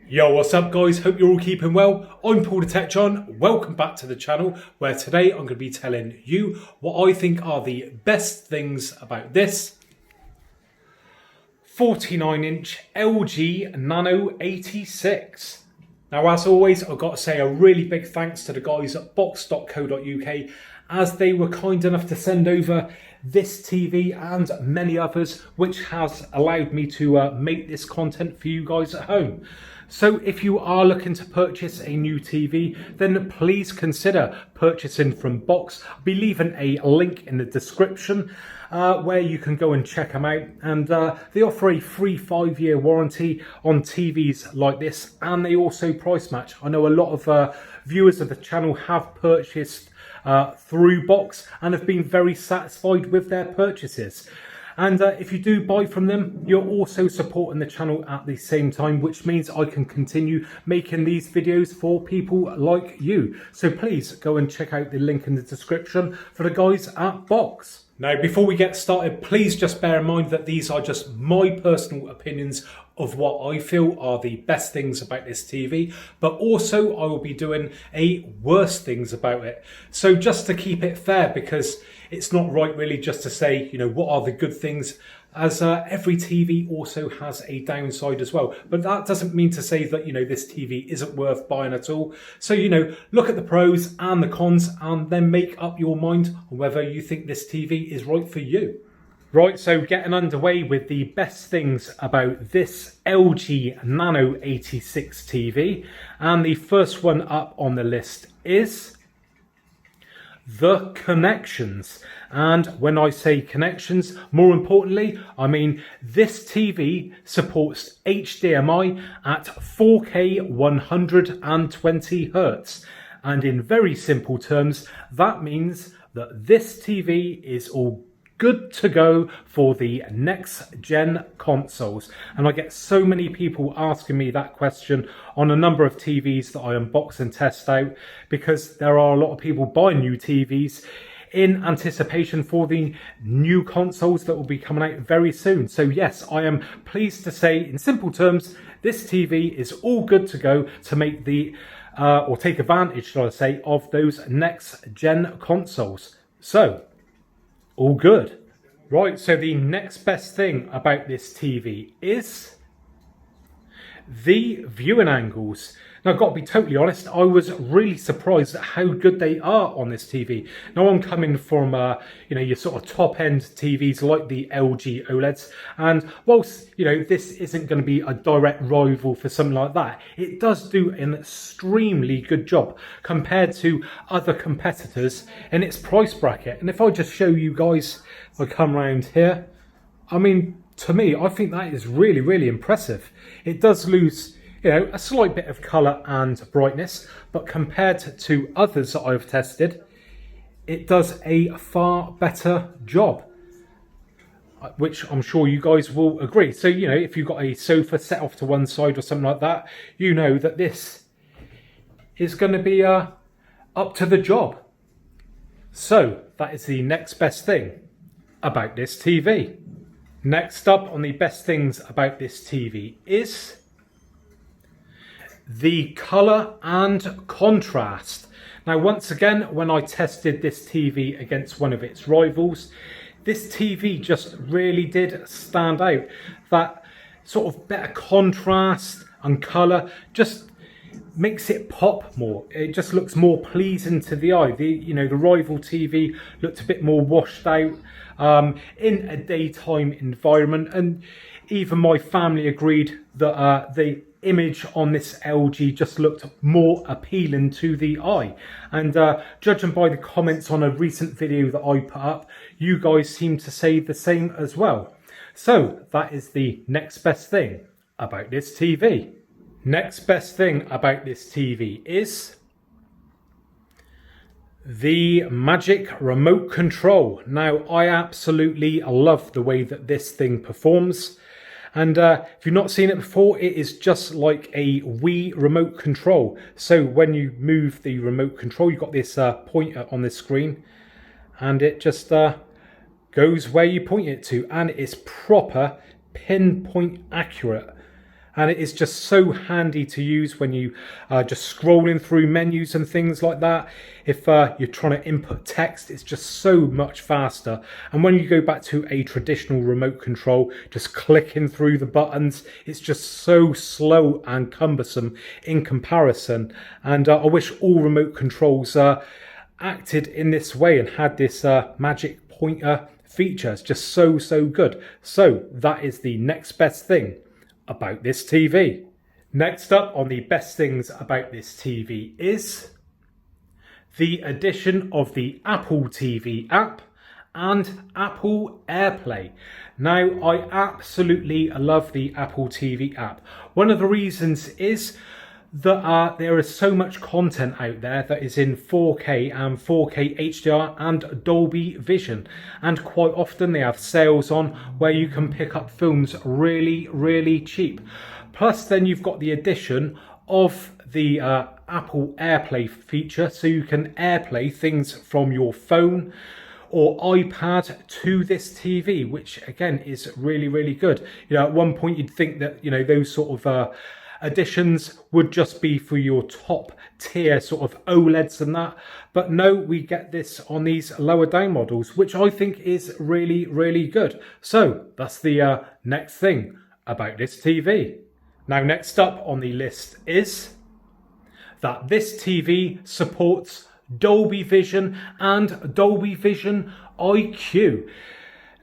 Yo, what's up guys? Hope you're all keeping well. I'm Paul the Tech Giant. Welcome back to the channel where today I'm going to be telling you what I think are the best things about this 49-inch LG Nano86. Now, as always, I've got to say a really big thanks to the guys at box.co.uk as they were kind enough to send over this TV and many others, which has allowed me to make this content for you guys at home. So if you are looking to purchase a new TV, then please consider purchasing from Box. I'll be leaving a link in the description where you can go and check them out. And they offer a free 5-year warranty on TVs like this, and they also price match. I know a lot of viewers of the channel have purchased through Box and have been very satisfied with their purchases. And if you do buy from them, you're also supporting the channel at the same time, which means I can continue making these videos for people like you. So please go and check out the link in the description for the guys at Box. Now, before we get started, please just bear in mind that these are just my personal opinions of what I feel are the best things about this TV, but also I will be doing a worst things about it. So just to keep it fair, because it's not right really just to say, you know, what are the good things, as every TV also has a downside as well. But that doesn't mean to say that, you know, this TV isn't worth buying at all. So, you know, look at the pros and the cons and then make up your mind on whether you think this TV is right for you. Right, so getting underway with the best things about this LG Nano86 TV. And the first one up on the list is the connections. And when I say connections, more importantly, I mean this TV supports HDMI at 4K 120 Hz. And in very simple terms, that means that this TV is all good to go for the next gen consoles. And I get so many people asking me that question on a number of TVs that I unbox and test out, because there are a lot of people buying new TVs in anticipation for the new consoles that will be coming out very soon. So yes, I am pleased to say, in simple terms, this TV is all good to go to make the or take advantage, shall I say, of those next gen consoles. So all good. Right, so the next best thing about this TV is the viewing angles. Now, I've got to be totally honest, I was really surprised at how good they are on this TV. Now, I'm coming from, you know, your sort of top-end TVs like the LG OLEDs. And whilst, you know, this isn't going to be a direct rival for something like that, it does do an extremely good job compared to other competitors in its price bracket. And if I just show you guys, if I come around here, I mean, to me, I think that is really, really impressive. It does lose, you know, a slight bit of colour and brightness, but compared to others that I've tested, it does a far better job, which I'm sure you guys will agree. So, you know, if you've got a sofa set off to one side or something like that, you know that this is going to be up to the job. So that is the next best thing about this TV. Next up on the best things about this TV is the colour and contrast. Now, once again, when I tested this TV against one of its rivals, this TV just really did stand out. That sort of better contrast and colour just makes it pop more. It just looks more pleasing to the eye. You know, the rival TV looked a bit more washed out in a daytime environment, and even my family agreed that the image on this LG just looked more appealing to the eye. And judging by the comments on a recent video that I put up, you guys seem to say the same as well. So that is the next best thing about this TV. Next best thing about this TV is the magic remote control. Now, I absolutely love the way that this thing performs. And if you've not seen it before, it is just like a Wii remote control. So when you move the remote control, you've got this pointer on the screen, and it just goes where you point it to, and it's proper pinpoint accurate. and it is just so handy to use when you are just scrolling through menus and things like that. If you're trying to input text, it's just so much faster. And when you go back to a traditional remote control, just clicking through the buttons, it's just so slow and cumbersome in comparison. And I wish all remote controls acted in this way and had this magic pointer feature. It's just so good. So that is the next best thing about this TV. Next up on the best things about this TV is the addition of the Apple TV app and Apple AirPlay. Now, I absolutely love the Apple TV app. One of the reasons is that there is so much content out there that is in 4K and 4K HDR and Dolby Vision, and quite often they have sales on where you can pick up films really cheap. Plus then you've got the addition of the Apple AirPlay feature, so you can AirPlay things from your phone or iPad to this TV, which again is really good. You know, at one point you'd think that, you know, those sort of additions would just be for your top tier sort of OLEDs and that, but no, we get this on these lower down models, which I think is really good. So that's the next thing about this TV. Now, next up on the list is that this TV supports Dolby Vision and Dolby Vision IQ.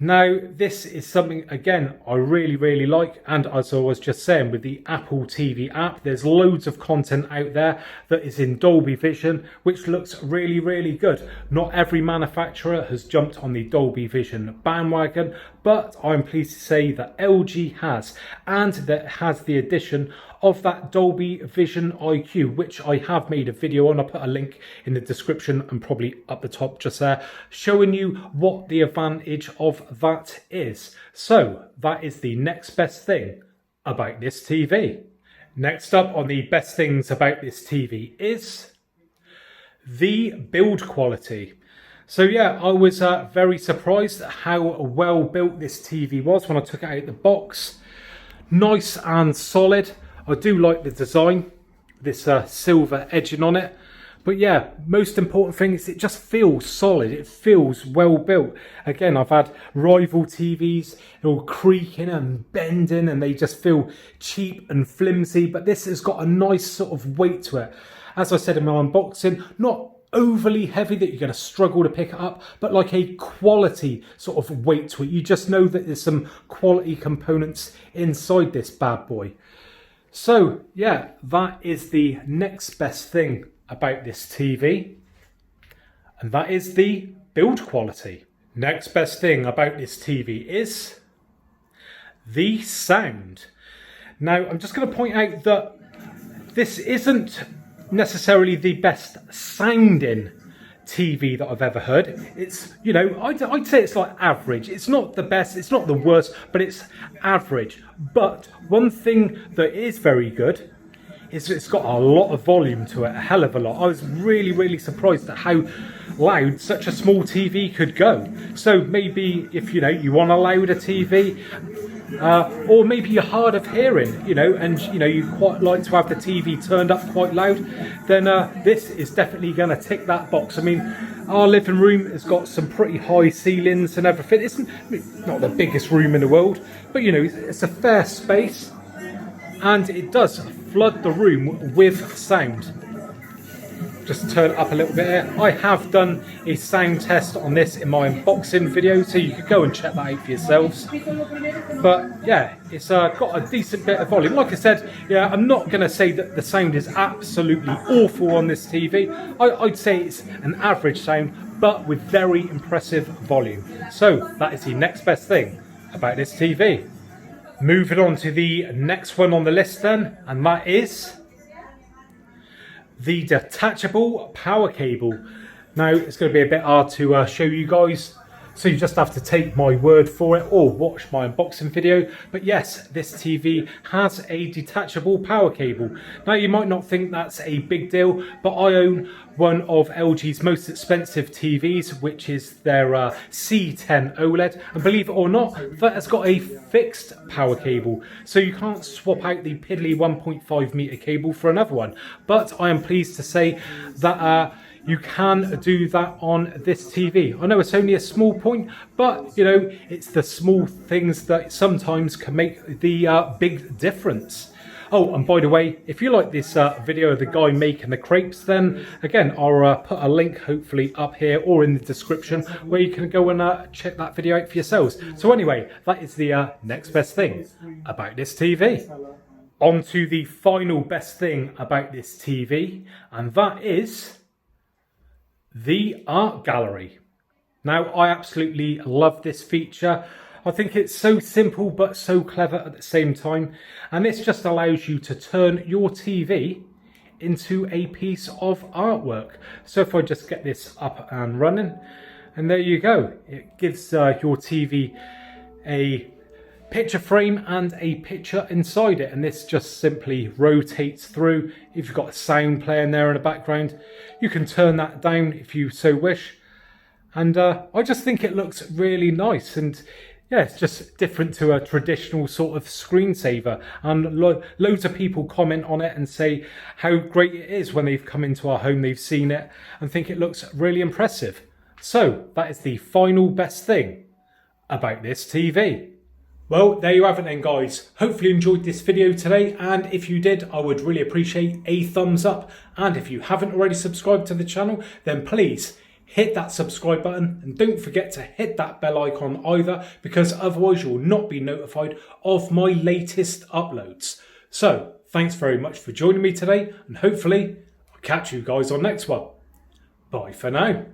Now, this is something, again, I really like, and as I was just saying, with the Apple TV app, there's loads of content out there that is in Dolby Vision, which looks really good. Not every manufacturer has jumped on the Dolby Vision bandwagon, but I'm pleased to say that LG has, and that has the addition of that Dolby Vision IQ, which I have made a video on. I'll put a link in the description and probably up the top just there, showing you what the advantage of that is. So that is the next best thing about this TV. Next up on the best things about this TV is the build quality. So yeah, I was very surprised at how well built this TV was when I took it out of the box. Nice and solid. I do like the design, this silver edging on it. But yeah, most important thing is it just feels solid. It feels well built. Again, I've had rival TVs, all creaking and bending, and they just feel cheap and flimsy. But this has got a nice sort of weight to it. As I said in my unboxing, not overly heavy that you're going to struggle to pick it up, but like a quality sort of weight to it. You just know that there's some quality components inside this bad boy. So yeah, that is the next best thing about this TV, and that is the build quality. Next best thing about this TV is the sound. Now, I'm just going to point out that this isn't necessarily the best sounding TV that I've ever heard. It's, you know, I'd say it's like average. It's not the best, it's not the worst, but it's average. But one thing that is very good is it's got a lot of volume to it, a hell of a lot. I was really surprised at how loud such a small TV could go. So maybe if, you know, you want a louder TV, or maybe you're hard of hearing, you know, and you know you quite like to have the TV turned up quite loud, then this is definitely going to tick that box. I mean, our living room has got some pretty high ceilings and everything. It's not the biggest room in the world, but you know, it's a fair space, and it does flood the room with sound. Just turn it up a little bit here. I have done a sound test on this in my unboxing video, so you could go and check that out for yourselves. But yeah, it's got a decent bit of volume. Like I said, yeah, I'm not going to say that the sound is absolutely awful on this TV. I'd say it's an average sound, but with very impressive volume. So that is the next best thing about this TV. Moving on to the next one on the list then, and that is the detachable power cable. Now, it's going to be a bit hard to show you guys So you just have to take my word for it or watch my unboxing video. But yes, this TV has a detachable power cable. Now you might not think that's a big deal, but I own one of LG's most expensive TVs, which is their C10 OLED. And believe it or not, that has got a fixed power cable. So you can't swap out the piddly 1.5 meter cable for another one. But I am pleased to say that you can do that on this TV. I know it's only a small point, but you know, it's the small things that sometimes can make the big difference. Oh, and by the way, if you like this video of the guy making the crepes, then again, I'll put a link hopefully up here or in the description where you can go and check that video out for yourselves. So anyway, that is the next best thing about this TV. On to the final best thing about this TV, and that is the art gallery. Now, I absolutely love this feature. I think it's so simple but so clever at the same time, and this just allows you to turn your TV into a piece of artwork. So if I just get this up and running, and there you go, it gives your TV a picture frame and a picture inside it, and this just simply rotates through. If you've got a sound playing there in the background, you can turn that down if you so wish, and I just think it looks really nice. And yeah, it's just different to a traditional sort of screensaver, and loads of people comment on it and say how great it is when they've come into our home, they've seen it and think it looks really impressive. So that is the final best thing about this TV. Well, there you have it then, guys. Hopefully you enjoyed this video today, and if you did, I would really appreciate a thumbs up. And if you haven't already subscribed to the channel, then please hit that subscribe button, and don't forget to hit that bell icon either, because otherwise you'll not be notified of my latest uploads. So thanks very much for joining me today, and hopefully I'll catch you guys on next one. Bye for now.